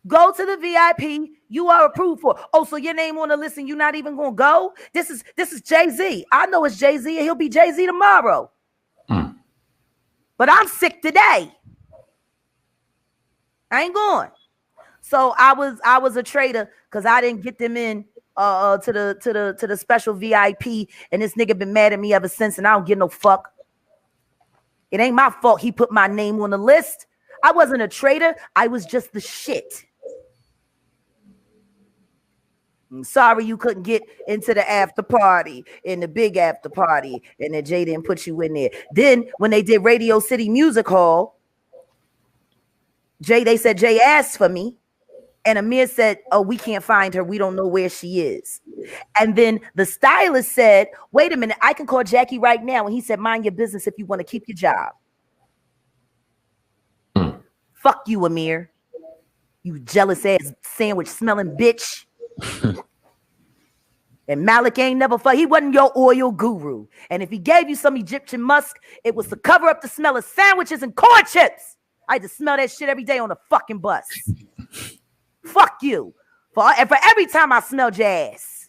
Go to the VIP. You are approved for. Oh, so your name on the list and you're not even gonna go? This is Jay-Z. I know it's Jay-Z and he'll be Jay-Z tomorrow. But I'm sick today. I ain't going. So I was a traitor because I didn't get them in to the special VIP, and this nigga been mad at me ever since, and I don't give no fuck. It ain't my fault he put my name on the list. I wasn't a traitor. I was just the shit. I'm sorry you couldn't get into the after party, in the big after party, and that Jay didn't put you in there. Then when they did Radio City Music Hall, they said Jay asked for me, and Amir said, oh, we can't find her. We don't know where she is. And then the stylist said, wait a minute, I can call Jackie right now. And he said, mind your business if you want to keep your job. Fuck you, Amir. You jealous ass sandwich smelling bitch. And Malik ain't never fuck. He wasn't your oil guru. And if he gave you some Egyptian musk, it was to cover up the smell of sandwiches and corn chips. I had to smell that shit every day on the fucking bus. Fuck you. For every time I smell your ass.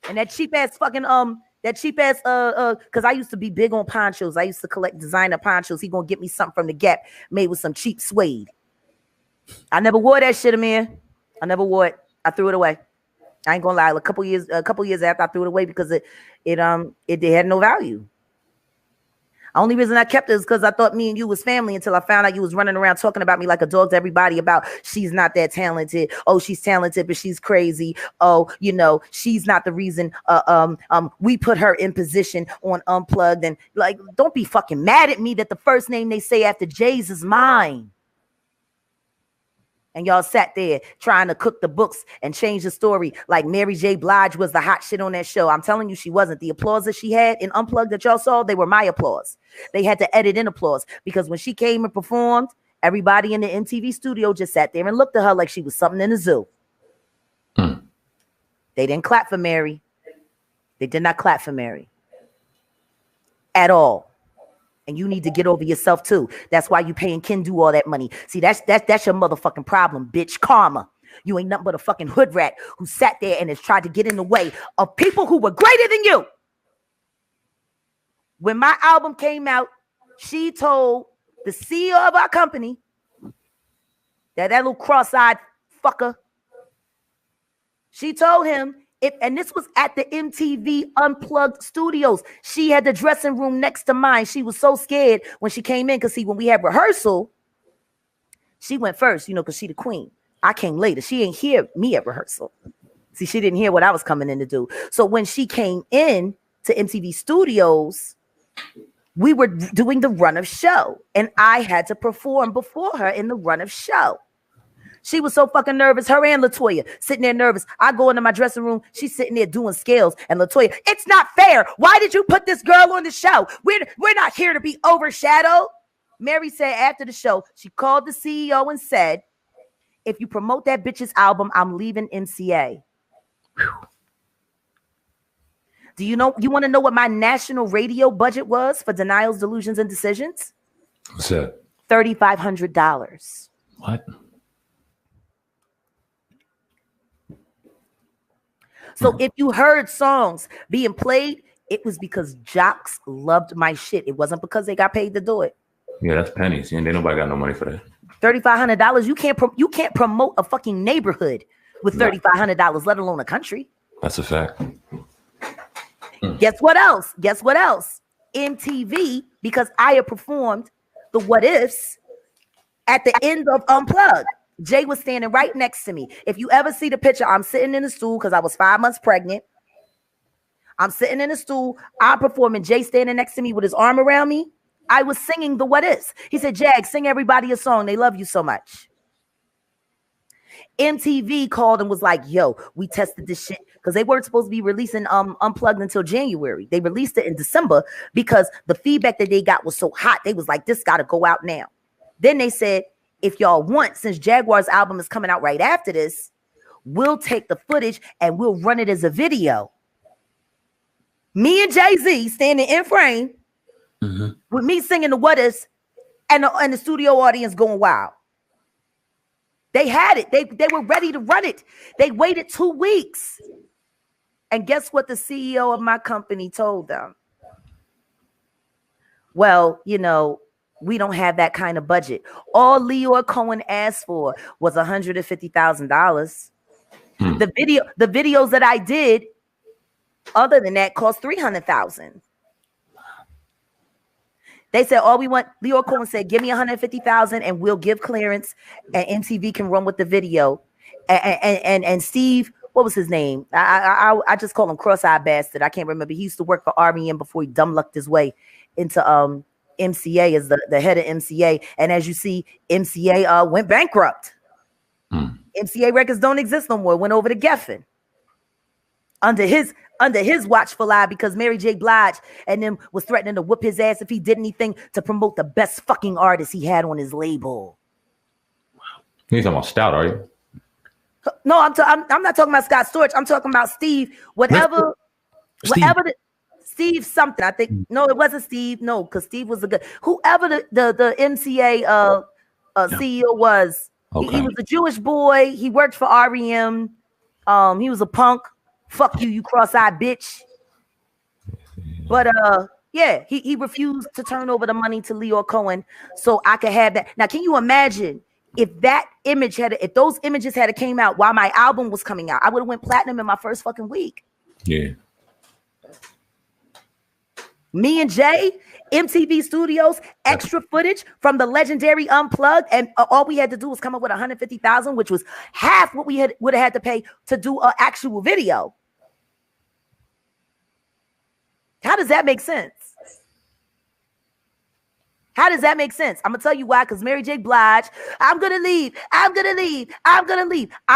And that cheap ass fucking because I used to be big on ponchos. I used to collect designer ponchos. He gonna get me something from the Gap made with some cheap suede. I never wore that shit, Amir. I never wore it. I threw it away. I ain't gonna lie. A couple years after I threw it away because it had no value. Only reason I kept it is because I thought me and you was family until I found out you was running around talking about me like a dog to everybody about she's not that talented. Oh, she's talented, but she's crazy. Oh, she's not the reason we put her in position on Unplugged. And like, don't be fucking mad at me that the first name they say after Jay's is mine. And y'all sat there trying to cook the books and change the story like Mary J. Blige was the hot shit on that show. I'm telling you, she wasn't. The applause that she had in Unplugged that y'all saw, they were my applause. They had to edit in applause because when she came and performed, everybody in the MTV studio just sat there and looked at her like she was something in the zoo. They didn't clap for Mary. They did not clap for Mary at all. And you need to get over yourself too. That's why you paying Kendu all that money. See, that's your motherfucking problem, bitch. Karma. You ain't nothing but a fucking hood rat who sat there and has tried to get in the way of people who were greater than you. When my album came out, she told the CEO of our company that little cross-eyed fucker, she told him, and this was at the MTV Unplugged studios. She had the dressing room next to mine. She was so scared when she came in because, see, when we had rehearsal, she went first, because she the queen. I came later. She ain't hear me at rehearsal. See, she didn't hear what I was coming in to do. So when she came in to MTV studios, we were doing the run of show, and I had to perform before her in the run of show. She was so fucking nervous. Her and LaToya sitting there nervous. I go into my dressing room. She's sitting there doing scales. And LaToya, it's not fair. Why did you put this girl on the show? We're not here to be overshadowed. Mary said after the show, she called the CEO and said, if you promote that bitch's album, I'm leaving MCA. Do you want to know what my national radio budget was for Denials, Delusions, and Decisions? What's that? $3,500. What? So if you heard songs being played, it was because jocks loved my shit. It wasn't because they got paid to do it. Yeah, that's pennies. And ain't nobody got no money for that. $3,500. You can't promote a fucking neighborhood with $3,500, let alone a country. That's a fact. Guess what else? MTV, because I had performed the What Ifs at the end of Unplugged. Jay was standing right next to me. If you ever see the picture, I'm sitting in the stool because I was 5 months pregnant. I'm sitting in the stool. I'm performing. Jay standing next to me with his arm around me. I was singing the What Ifs. He said, Jag, sing everybody a song. They love you so much. MTV called and was like, yo, we tested this shit because they weren't supposed to be releasing Unplugged until January. They released it in December because the feedback that they got was so hot. They was like, this got to go out now. Then they said, if y'all want, since Jaguar's album is coming out right after this, we'll take the footage and we'll run it as a video. Me and Jay-Z standing in frame with me singing the What Ifs and the studio audience going wild. They had it. They were ready to run it. They waited 2 weeks. And guess what the CEO of my company told them? Well, you know, we don't have that kind of budget. All Leor Cohen asked for was $150,000. The videos that I did, other than that, cost $300,000. They said, all we want, Leor Cohen said, give me $150,000 and we'll give clearance and MTV can run with the video. And Steve, what was his name? I just call him cross-eyed bastard. I can't remember. He used to work for REM before he dumb lucked his way into MCA as the head of MCA. And as you see, MCA went bankrupt. MCA Records don't exist no more. Went over to Geffen under his watchful eye because Mary J. Blige and them was threatening to whoop his ass if he did anything to promote the best fucking artist he had on his label. You're talking about Stout, are you? No, I'm not talking about Scott Storch. I'm talking about Steve. Steve something. I think no, it wasn't Steve. No, because Steve was a good. Whoever the MCA CEO was. Okay. He was a Jewish boy. He worked for REM. He was a punk. Fuck you, you cross-eyed bitch. But yeah, he refused to turn over the money to Leor Cohen so I could have that. Now, can you imagine if those images had came out while my album was coming out? I would have went platinum in my first fucking week. Yeah. Me and Jay, MTV Studios, extra footage from the legendary Unplugged, and all we had to do was come up with $150,000, which was half what we would have had to pay to do an actual video. How does that make sense? How does that make sense? I'm gonna tell you why. Because Mary J. Blige, I'm gonna leave. I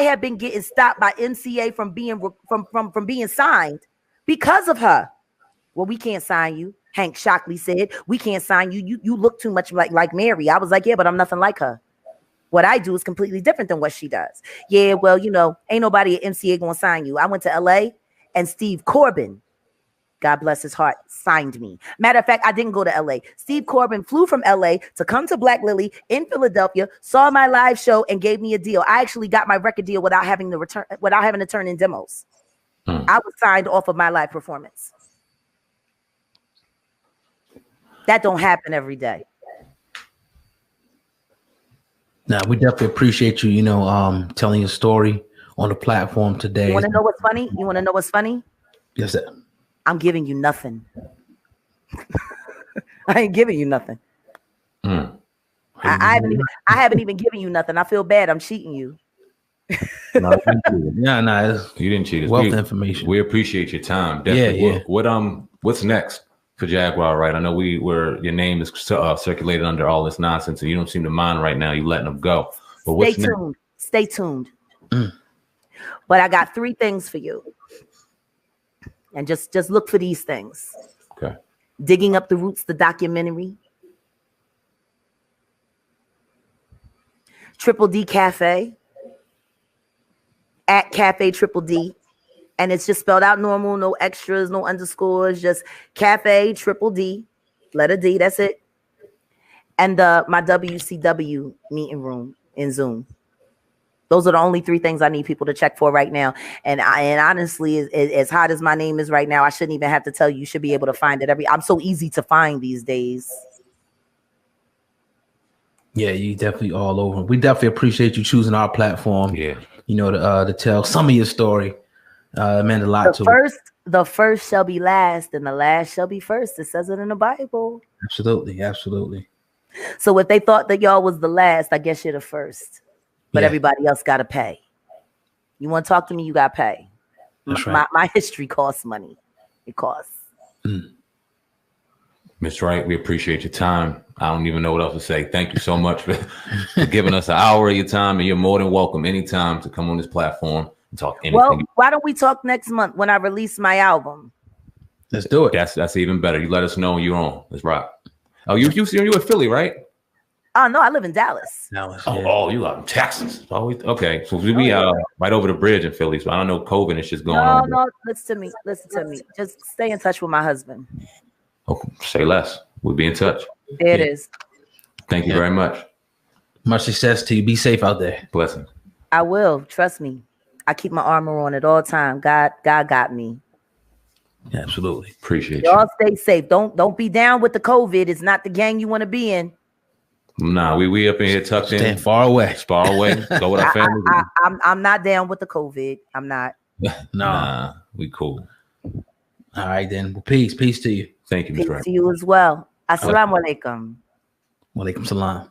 have been getting stopped by MCA from being signed because of her. Well, we can't sign you. Hank Shockley said, we can't sign you. You look too much like Mary. I was like, yeah, but I'm nothing like her. What I do is completely different than what she does. Yeah, well, you know, ain't nobody at MCA gonna sign you. I went to LA and Steve Corbin, God bless his heart, signed me. Matter of fact, I didn't go to LA. Steve Corbin flew from LA to come to Black Lily in Philadelphia, saw my live show, and gave me a deal. I actually got my record deal without having to turn in demos. I was signed off of my live performance. That don't happen every day. Now, we definitely appreciate you, telling your story on the platform today. You want to know what's funny? You want to know what's funny? Yes, sir. I'm giving you nothing. I ain't giving you nothing. I haven't even given you nothing. I feel bad. I'm cheating you. No, you didn't cheat us. Wealth information. We appreciate your time. Definitely. Yeah. What's next for Jaguar Wright? I know your name is circulated under all this nonsense, and you don't seem to mind right now. You letting them go. But what's next? Stay tuned. But I got 3 things for you, and just look for these things. Okay. Digging Up the Roots, the documentary. Triple D Cafe. At Cafe Triple D. And it's just spelled out normal, no extras, no underscores, just Cafe Triple D, letter D, that's it. And my WCW meeting room in Zoom. Those are the only 3 things I need people to check for right now. And honestly, as hot as my name is right now, I shouldn't even have to tell you. You should be able to find it I'm so easy to find these days. Yeah, you definitely all over. We definitely appreciate you choosing our platform. Yeah. To tell some of your story. It meant a lot to it. The first shall be last, and the last shall be first. It says it in the Bible. Absolutely. So if they thought that y'all was the last, I guess you're the first. But everybody else got to pay. You want to talk to me, you got to pay. That's right. My history costs money. It costs. Ms. Wright, we appreciate your time. I don't even know what else to say. Thank you so much for giving us an hour of your time, and you're more than welcome anytime to come on this platform and talk anything. Well, why don't we talk next month when I release my album? Let's do it. That's even better. You let us know when you're on. Let's rock. Oh, you in Philly, right? Oh no, I live in Dallas. Oh, you out in Texas. Okay. So we right over the bridge in Philly. So I don't know, COVID is just going on. No, listen to me. Just stay in touch with my husband. Oh, say less. We'll be in touch. There it is. Thank you very much. Much success to you. Be safe out there. Blessings. I will. Trust me. I keep my armor on at all time. God got me. Yeah, absolutely. Appreciate Y'all you. stay safe. Don't be down with the COVID. It's not the gang you want to be in. Nah, we up in here tucked in. Stand far away. Far away. Go with our family. I'm not down with the COVID. I'm not. Nah, we cool. All right, then. Well, peace. Peace to you. Thank you, Mr. Peace Wright. to you as well. Assalamu alaikum. Wa alaikum salam.